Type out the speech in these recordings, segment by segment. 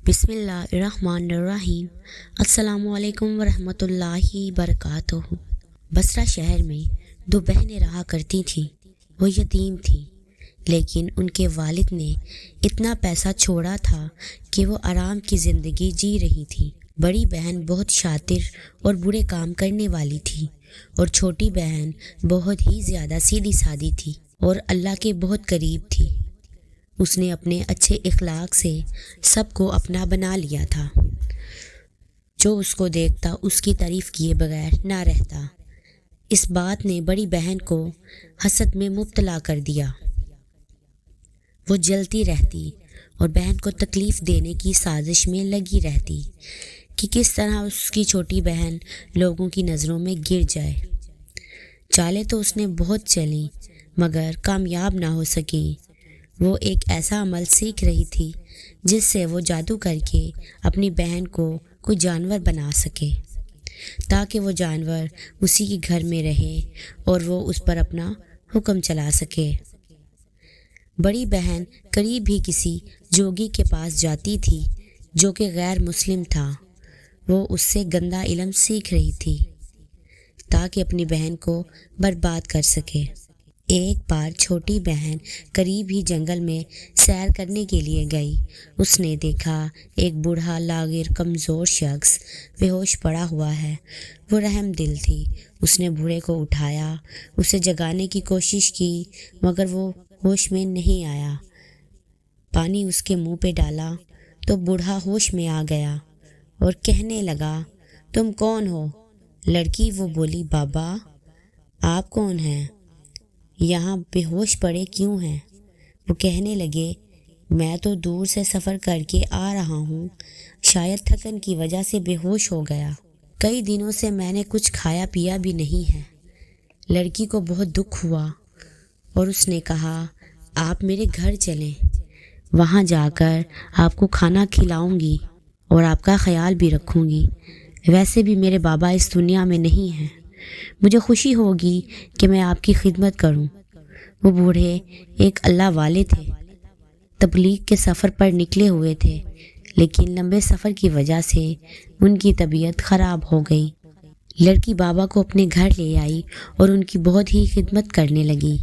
بسم اللہ الرحمن الرحیم۔ السلام علیکم ورحمۃ اللہ وبرکاتہ۔ بصرہ شہر میں دو بہنیں رہا کرتی تھیں۔ وہ یتیم تھیں، لیکن ان کے والد نے اتنا پیسہ چھوڑا تھا کہ وہ آرام کی زندگی جی رہی تھیں۔ بڑی بہن بہت شاطر اور برے کام کرنے والی تھی، اور چھوٹی بہن بہت ہی زیادہ سیدھی سادی تھی اور اللہ کے بہت قریب تھی۔ اس نے اپنے اچھے اخلاق سے سب کو اپنا بنا لیا تھا۔ جو اس کو دیکھتا اس کی تعریف کیے بغیر نہ رہتا۔ اس بات نے بڑی بہن کو حسد میں مبتلا کر دیا۔ وہ جلتی رہتی اور بہن کو تکلیف دینے کی سازش میں لگی رہتی کہ کس طرح اس کی چھوٹی بہن لوگوں کی نظروں میں گر جائے۔ چالیں تو اس نے بہت چلیں مگر کامیاب نہ ہو سکیں۔ وہ ایک ایسا عمل سیکھ رہی تھی جس سے وہ جادو کر کے اپنی بہن کو کوئی جانور بنا سکے، تاکہ وہ جانور اسی کے گھر میں رہے اور وہ اس پر اپنا حکم چلا سکے۔ بڑی بہن قریب ہی کسی جوگی کے پاس جاتی تھی جو کہ غیر مسلم تھا۔ وہ اس سے گندا علم سیکھ رہی تھی تاکہ اپنی بہن کو برباد کر سکے۔ ایک بار چھوٹی بہن قریب ہی جنگل میں سیر کرنے کے لیے گئی۔ اس نے دیکھا ایک بوڑھا لاغر کمزور شخص بے ہوش پڑا ہوا ہے۔ وہ رحم دل تھی۔ اس نے بوڑھے کو اٹھایا، اسے جگانے کی کوشش کی مگر وہ ہوش میں نہیں آیا۔ پانی اس کے منہ پہ ڈالا تو بوڑھا ہوش میں آ گیا اور کہنے لگا، تم کون ہو؟ لڑکی وہ بولی، بابا آپ کون ہیں؟ یہاں بے ہوش پڑے کیوں ہیں؟ وہ کہنے لگے، میں تو دور سے سفر کر کے آ رہا ہوں، شاید تھکن کی وجہ سے بے ہوش ہو گیا۔ کئی دنوں سے میں نے کچھ کھایا پیا بھی نہیں ہے۔ لڑکی کو بہت دکھ ہوا اور اس نے کہا، آپ میرے گھر چلیں، وہاں جا کر آپ کو کھانا کھلاؤں گی اور آپ کا خیال بھی رکھوں گی۔ ویسے بھی میرے بابا اس دنیا میں نہیں ہیں، مجھے خوشی ہوگی کہ میں آپ کی خدمت کروں۔ وہ بوڑھے ایک اللہ والے تھے، تبلیغ کے سفر پر نکلے ہوئے تھے، لیکن لمبے سفر کی وجہ سے ان کی طبیعت خراب ہو گئی۔ لڑکی بابا کو اپنے گھر لے آئی اور ان کی بہت ہی خدمت کرنے لگی۔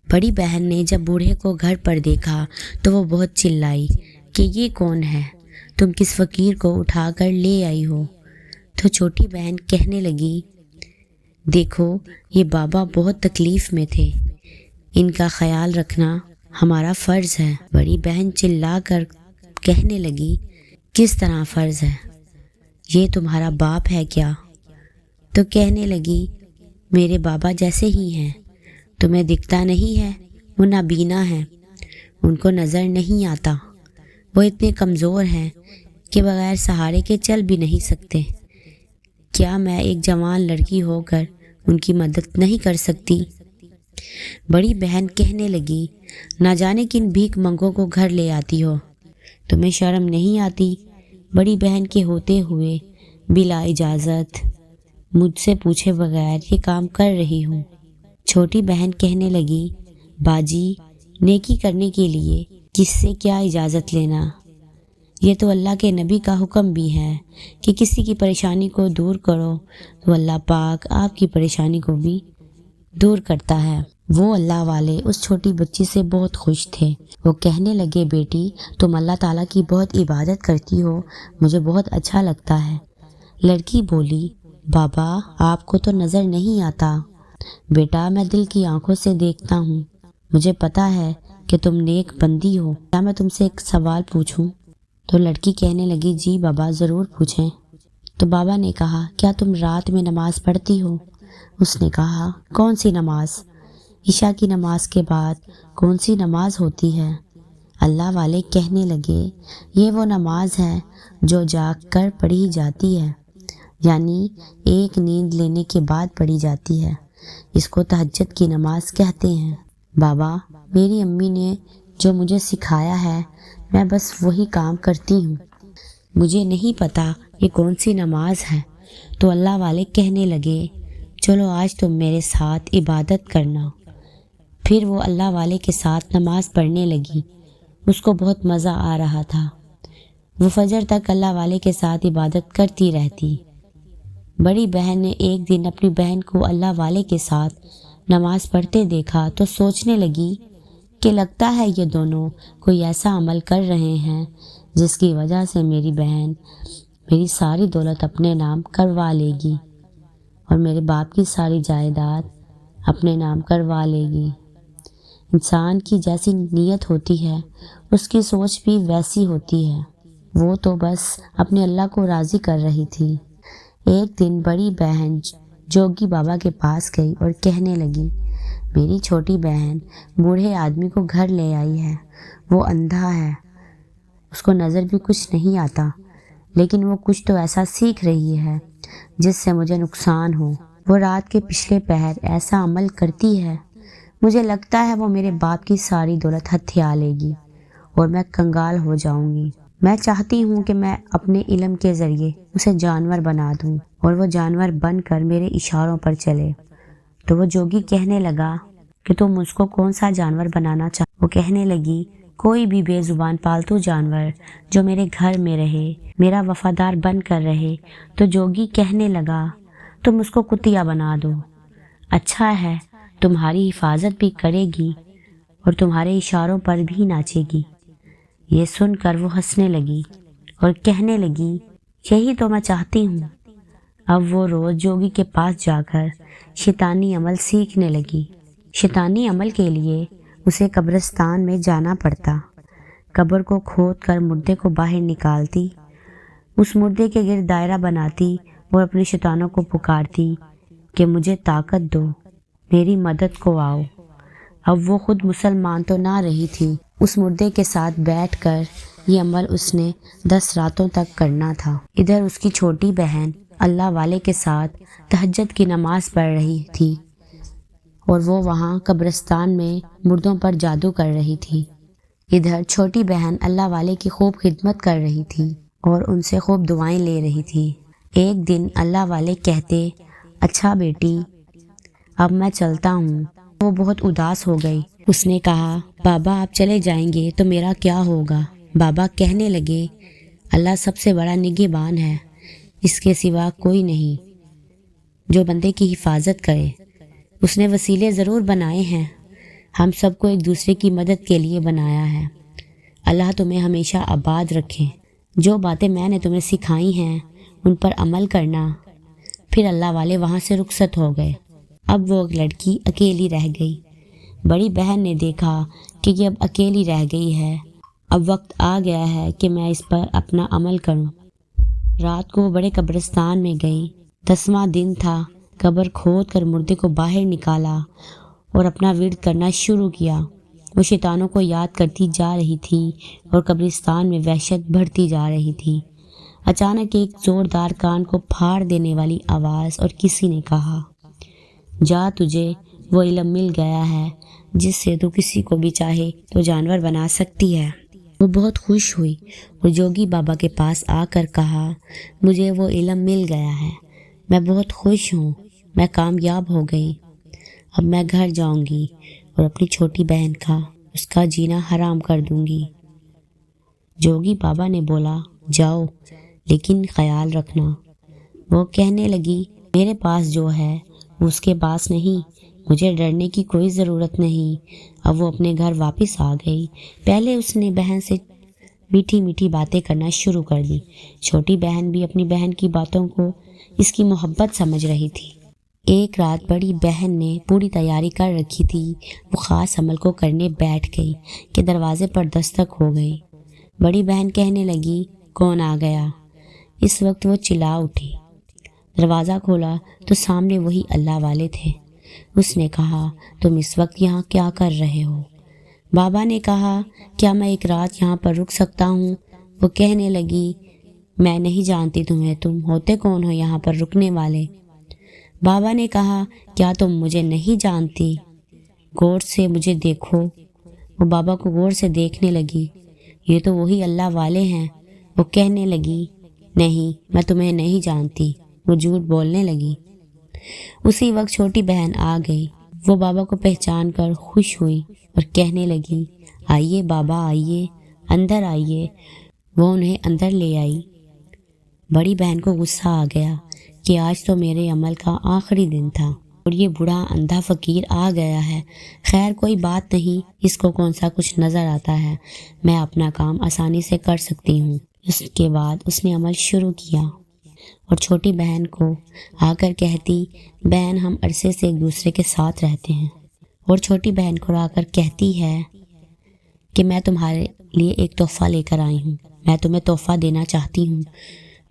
بڑی بہن نے جب بوڑھے کو گھر پر دیکھا تو وہ بہت چلائی کہ یہ کون ہے؟ تم کس فقیر کو اٹھا کر لے آئی ہو؟ تو چھوٹی بہن کہنے لگی، دیکھو یہ بابا بہت تکلیف میں تھے، ان کا خیال رکھنا ہمارا فرض ہے۔ بڑی بہن چلا کر کہنے لگی، کس طرح فرض ہے؟ یہ تمہارا باپ ہے کیا؟ تو کہنے لگی، میرے بابا جیسے ہی ہیں، تمہیں دکھتا نہیں ہے؟ وہ نابینا ہیں، ان کو نظر نہیں آتا، وہ اتنے کمزور ہیں کہ بغیر سہارے کے چل بھی نہیں سکتے۔ کیا میں ایک جوان لڑکی ہو کر ان کی مدد نہیں کر سکتی؟ بڑی بہن کہنے لگی، نہ جانے کن بھیک منگوں کو گھر لے آتی ہو، تمہیں شرم نہیں آتی؟ بڑی بہن کے ہوتے ہوئے بلا اجازت مجھ سے پوچھے بغیر یہ کام کر رہی ہوں۔ چھوٹی بہن کہنے لگی، باجی نیکی کرنے کے لیے کس سے کیا اجازت لینا؟ یہ تو اللہ کے نبی کا حکم بھی ہے کہ کسی کی پریشانی کو دور کرو تو اللہ پاک آپ کی پریشانی کو بھی دور کرتا ہے۔ وہ اللہ والے اس چھوٹی بچی سے بہت خوش تھے۔ وہ کہنے لگے، بیٹی تم اللہ تعالیٰ کی بہت عبادت کرتی ہو، مجھے بہت اچھا لگتا ہے۔ لڑکی بولی، بابا آپ کو تو نظر نہیں آتا۔ بیٹا میں دل کی آنکھوں سے دیکھتا ہوں، مجھے پتا ہے کہ تم نیک بندی ہو۔ کیا میں تم سے ایک سوال پوچھوں؟ تو لڑکی کہنے لگی، جی بابا ضرور پوچھیں۔ تو بابا نے کہا، کیا تم رات میں نماز پڑھتی ہو؟ اس نے کہا، کون سی نماز؟ عشاء کی نماز کے بعد کون سی نماز ہوتی ہے؟ اللہ والے کہنے لگے، یہ وہ نماز ہے جو جاگ کر پڑھی جاتی ہے، یعنی ایک نیند لینے کے بعد پڑھی جاتی ہے، اس کو تہجد کی نماز کہتے ہیں۔ بابا میری امی نے جو مجھے سکھایا ہے میں بس وہی کام کرتی ہوں، مجھے نہیں پتا یہ کون سی نماز ہے۔ تو اللہ والے کہنے لگے، چلو آج تم میرے ساتھ عبادت کرنا۔ پھر وہ اللہ والے کے ساتھ نماز پڑھنے لگی۔ اس کو بہت مزہ آ رہا تھا۔ وہ فجر تک اللہ والے کے ساتھ عبادت کرتی رہتی۔ بڑی بہن نے ایک دن اپنی بہن کو اللہ والے کے ساتھ نماز پڑھتے دیکھا تو سوچنے لگی کہ لگتا ہے یہ دونوں کوئی ایسا عمل کر رہے ہیں جس کی وجہ سے میری بہن میری ساری دولت اپنے نام کروا لے گی اور میرے باپ کی ساری جائیداد اپنے نام کروا لے گی۔ انسان کی جیسی نیت ہوتی ہے اس کی سوچ بھی ویسی ہوتی ہے۔ وہ تو بس اپنے اللہ کو راضی کر رہی تھی۔ ایک دن بڑی بہن جوگی بابا کے پاس گئی اور کہنے لگی، میری چھوٹی بہن بوڑھے آدمی کو گھر لے آئی ہے۔ وہ اندھا ہے، اس کو نظر بھی کچھ نہیں آتا، لیکن وہ کچھ تو ایسا سیکھ رہی ہے جس سے مجھے نقصان ہو۔ وہ رات کے پچھلے پہر ایسا عمل کرتی ہے، مجھے لگتا ہے وہ میرے باپ کی ساری دولت ہتھیا لے گی اور میں کنگال ہو جاؤں گی۔ میں چاہتی ہوں کہ میں اپنے علم کے ذریعے اسے جانور بنا دوں اور وہ جانور بن کر میرے اشاروں پر چلے۔ تو وہ جوگی کہنے لگا کہ تم اس کو کون سا جانور بنانا چاہتے؟ وہ کہنے لگی، کوئی بھی بے زبان پالتو جانور جو میرے گھر میں رہے، میرا وفادار بن کر رہے۔ تو جوگی کہنے لگا، تم اس کو کتیا بنا دو، اچھا ہے، تمہاری حفاظت بھی کرے گی اور تمہارے اشاروں پر بھی ناچے گی۔ یہ سن کر وہ ہنسنے لگی اور کہنے لگی، یہی تو میں چاہتی ہوں۔ اب وہ روز جوگی کے پاس جا کر شیطانی عمل سیکھنے لگی۔ شیطانی عمل کے لیے اسے قبرستان میں جانا پڑتا، قبر کو کھود کر مردے کو باہر نکالتی، اس مردے کے گرد دائرہ بناتی اور اپنے شیطانوں کو پکارتی کہ مجھے طاقت دو، میری مدد کو آؤ۔ اب وہ خود مسلمان تو نہ رہی تھی، اس مردے کے ساتھ بیٹھ کر یہ عمل اس نے 10 راتوں تک کرنا تھا۔ ادھر اس کی چھوٹی بہن اللہ والے کے ساتھ تہجد کی نماز پڑھ رہی تھی اور وہ وہاں قبرستان میں مردوں پر جادو کر رہی تھی۔ ادھر چھوٹی بہن اللہ والے کی خوب خدمت کر رہی تھی اور ان سے خوب دعائیں لے رہی تھی۔ ایک دن اللہ والے کہتے، اچھا بیٹی، اب میں چلتا ہوں۔ وہ بہت اداس ہو گئی۔ اس نے کہا، بابا آپ چلے جائیں گے تو میرا کیا ہوگا؟ بابا کہنے لگے، اللہ سب سے بڑا نگہبان ہے، اس کے سوا کوئی نہیں جو بندے کی حفاظت کرے۔ اس نے وسیلے ضرور بنائے ہیں، ہم سب کو ایک دوسرے کی مدد کے لیے بنایا ہے۔ اللہ تمہیں ہمیشہ آباد رکھے۔ جو باتیں میں نے تمہیں سکھائی ہیں ان پر عمل کرنا۔ پھر اللہ والے وہاں سے رخصت ہو گئے۔ اب وہ لڑکی اکیلی رہ گئی۔ بڑی بہن نے دیکھا کہ یہ اب اکیلی رہ گئی ہے، اب وقت آ گیا ہے کہ میں اس پر اپنا عمل کروں۔ رات کو وہ بڑے قبرستان میں گئی۔ 10واں دن تھا۔ قبر کھود کر مردے کو باہر نکالا اور اپنا ورد کرنا شروع کیا۔ وہ شیطانوں کو یاد کرتی جا رہی تھی اور قبرستان میں وحشت بڑھتی جا رہی تھی۔ اچانک ایک زوردار کان کو پھاڑ دینے والی آواز اور کسی نے کہا، جا، تجھے وہ علم مل گیا ہے جس سے تو کسی کو بھی چاہے تو جانور بنا سکتی ہے۔ وہ بہت خوش ہوئی اور جوگی بابا کے پاس آ کر کہا، مجھے وہ علم مل گیا ہے، میں بہت خوش ہوں، میں کامیاب ہو گئی۔ اب میں گھر جاؤں گی اور اپنی چھوٹی بہن کا اس کا جینا حرام کر دوں گی۔ جوگی بابا نے بولا، جاؤ، لیکن خیال رکھنا۔ وہ کہنے لگی، میرے پاس جو ہے وہ اس کے پاس نہیں، مجھے ڈرنے کی کوئی ضرورت نہیں۔ اب وہ اپنے گھر واپس آ گئی۔ پہلے اس نے بہن سے میٹھی میٹھی باتیں کرنا شروع کر دی۔ چھوٹی بہن بھی اپنی بہن کی باتوں کو اس کی محبت سمجھ رہی تھی۔ ایک رات بڑی بہن نے پوری تیاری کر رکھی تھی، وہ خاص عمل کو کرنے بیٹھ گئی کہ دروازے پر دستک ہو گئی۔ بڑی بہن کہنے لگی، کون آ گیا؟ اس وقت وہ چلا اٹھی۔ دروازہ کھولا تو سامنے وہی اللہ والے تھے۔ اس نے کہا، تم اس وقت یہاں کیا کر رہے ہو؟ بابا نے کہا، کیا میں ایک رات یہاں پر رک سکتا ہوں؟ وہ کہنے لگی، میں نہیں جانتی تمہیں، تم ہوتے کون ہو یہاں پر رکنے والے؟ بابا نے کہا، کیا تم مجھے نہیں جانتی؟ غور سے مجھے دیکھو۔ وہ بابا کو غور سے دیکھنے لگی، یہ تو وہی اللہ والے ہیں۔ وہ کہنے لگی، نہیں، میں تمہیں نہیں جانتی۔ وہ جھوٹ بولنے لگی۔ اسی وقت چھوٹی بہن آ گئی۔ وہ بابا کو پہچان کر خوش ہوئی اور کہنے لگی، آئیے بابا، آئیے، اندر آئیے۔ وہ انہیں اندر لے آئی۔ بڑی بہن کو غصہ آ گیا کہ آج تو میرے عمل کا آخری دن تھا اور یہ بوڑھا اندھا فقیر آ گیا ہے۔ خیر کوئی بات نہیں، اس کو کون سا کچھ نظر آتا ہے، میں اپنا کام آسانی سے کر سکتی ہوں۔ اس کے بعد اس نے عمل شروع کیا اور چھوٹی بہن کو آ کر کہتی، بہن ہم عرصے سے ایک دوسرے کے ساتھ رہتے ہیں، اور چھوٹی بہن کو آ کر کہتی ہے کہ میں تمہارے لیے ایک تحفہ لے کر آئی ہوں، میں تمہیں تحفہ دینا چاہتی ہوں،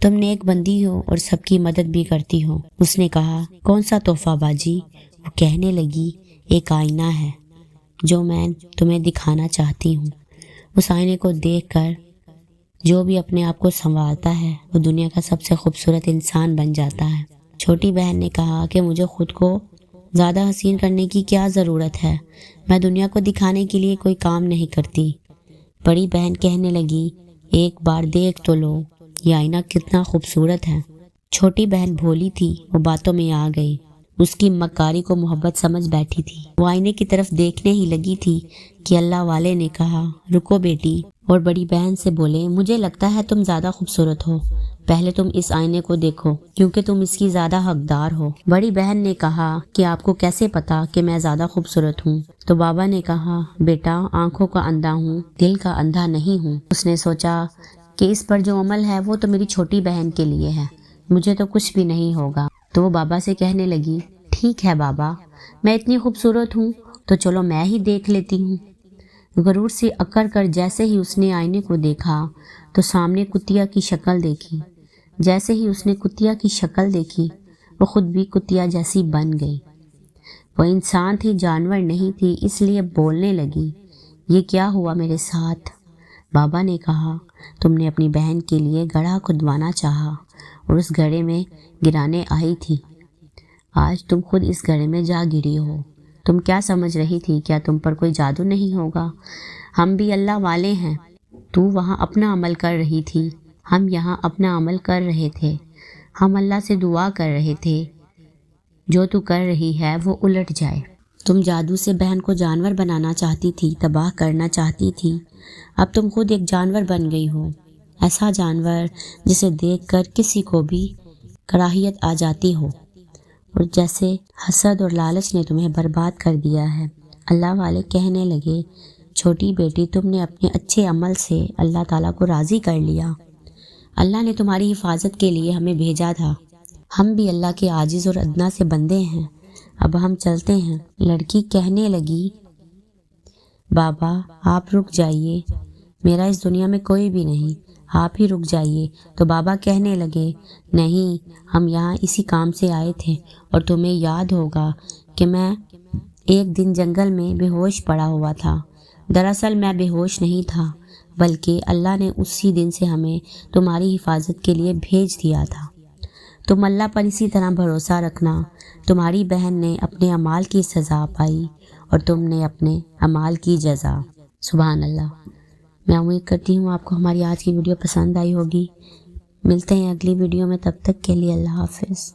تم نیک بندی ہو اور سب کی مدد بھی کرتی ہو۔ اس نے کہا، کون سا تحفہ باجی؟ وہ کہنے لگی، ایک آئینہ ہے جو میں تمہیں دکھانا چاہتی ہوں۔ اس آئینے کو دیکھ کر جو بھی اپنے آپ کو سنوارتا ہے وہ دنیا کا سب سے خوبصورت انسان بن جاتا ہے۔ چھوٹی بہن نے کہا کہ مجھے خود کو زیادہ حسین کرنے کی کیا ضرورت ہے، میں دنیا کو دکھانے کے لیے کوئی کام نہیں کرتی۔ بڑی بہن کہنے لگی، ایک بار دیکھ تو لو، یہ آئینہ کتنا خوبصورت ہے۔ چھوٹی بہن بھولی تھی، وہ باتوں میں آ گئی، اس کی مکاری کو محبت سمجھ بیٹھی تھی۔ وہ آئینے کی طرف دیکھنے ہی لگی تھی کہ اللہ والے نے کہا، رکو بیٹی، اور بڑی بہن سے بولے، مجھے لگتا ہے تم زیادہ خوبصورت ہو، پہلے تم اس آئینے کو دیکھو کیونکہ تم اس کی زیادہ حقدار ہو۔ بڑی بہن نے کہا کہ آپ کو کیسے پتا کہ میں زیادہ خوبصورت ہوں؟ تو بابا نے کہا، بیٹا آنکھوں کا اندھا ہوں، دل کا اندھا نہیں ہوں۔ اس نے سوچا کہ اس پر جو عمل ہے وہ تو میری چھوٹی بہن کے لیے ہے، مجھے تو کچھ بھی نہیں ہوگا۔ تو وہ بابا سے کہنے لگی، ٹھیک ہے بابا، میں اتنی خوبصورت ہوں تو چلو میں ہی دیکھ لیتی ہوں۔ غرور سے اکڑ کر جیسے ہی اس نے آئینے کو دیکھا تو سامنے کتیا کی شکل دیکھی۔ جیسے ہی اس نے کتیا کی شکل دیکھی وہ خود بھی کتیا جیسی بن گئی۔ وہ انسان تھی، جانور نہیں تھی، اس لیے بولنے لگی، یہ کیا ہوا میرے ساتھ؟ بابا نے کہا، تم نے اپنی بہن کے لیے گڑھا کھدوانا چاہا اور اس گڑھے میں گرانے آئی تھی، آج تم خود اس گڑھے میں جا گری ہو۔ تم کیا سمجھ رہی تھی؟ کیا تم پر کوئی جادو نہیں ہوگا؟ ہم بھی اللہ والے ہیں، تو وہاں اپنا عمل کر رہی تھی، ہم یہاں اپنا عمل کر رہے تھے، ہم اللہ سے دعا کر رہے تھے جو تو کر رہی ہے وہ الٹ جائے۔ تم جادو سے بہن کو جانور بنانا چاہتی تھی، تباہ کرنا چاہتی تھی، اب تم خود ایک جانور بن گئی ہو، ایسا جانور جسے دیکھ کر کسی کو بھی کراہیت آ جاتی ہو، اور جیسے حسد اور لالچ نے تمہیں برباد کر دیا ہے۔ اللہ والے کہنے لگے، چھوٹی بیٹی تم نے اپنے اچھے عمل سے اللہ تعالیٰ کو راضی کر لیا، اللہ نے تمہاری حفاظت کے لیے ہمیں بھیجا تھا، ہم بھی اللہ کے عاجز اور ادنا سے بندے ہیں، اب ہم چلتے ہیں۔ لڑکی کہنے لگی، بابا آپ رک جائیے، میرا اس دنیا میں کوئی بھی نہیں، آپ ہی رک جائیے۔ تو بابا کہنے لگے، نہیں، ہم یہاں اسی کام سے آئے تھے، اور تمہیں یاد ہوگا کہ میں ایک دن جنگل میں بے ہوش پڑا ہوا تھا، دراصل میں بے ہوش نہیں تھا بلکہ اللہ نے اسی دن سے ہمیں تمہاری حفاظت کے لیے بھیج دیا تھا، تم اللہ پر اسی طرح بھروسہ رکھنا۔ تمہاری بہن نے اپنے اعمال کی سزا پائی اور تم نے اپنے اعمال کی جزا۔ سبحان اللہ۔ میں امید کرتی ہوں آپ کو ہماری آج کی ویڈیو پسند آئی ہوگی۔ ملتے ہیں اگلی ویڈیو میں، تب تک کے لیے اللہ حافظ۔